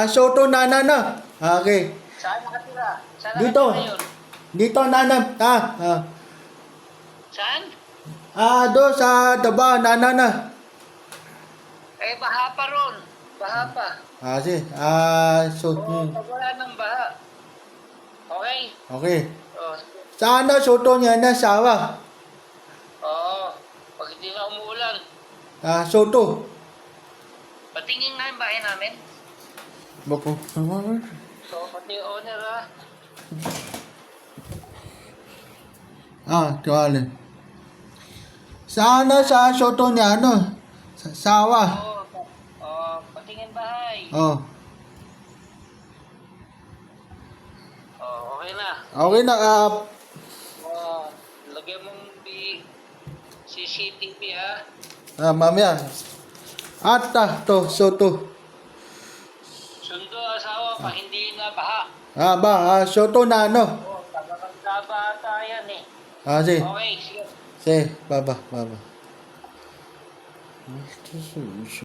Soto Nana. Okay. Saan nakatira? Saan Dito. nakatira yun? Dito Nana. Saan? Do sa Davao Nana. Eh, baha pa ron. Baha pa. Sige. Pag wala ng baha. Okay? Okay. Oh, Sana soto niya na sawa. oo. Pag hindi na umuulan, Soto. patingin nga yung bahay namin. Bako. So, pati yung owner Tuwali. Sana sa soto niya sawa. Oo, patingin bahay. Oh. Okay na. Okay na. Lagyan mong CCTV Mamaya. Soto. Sundo asawa pa, hindi na baha. Soto na Tagapagkabata yan eh. Sige. Okay, sige. Sige, baba.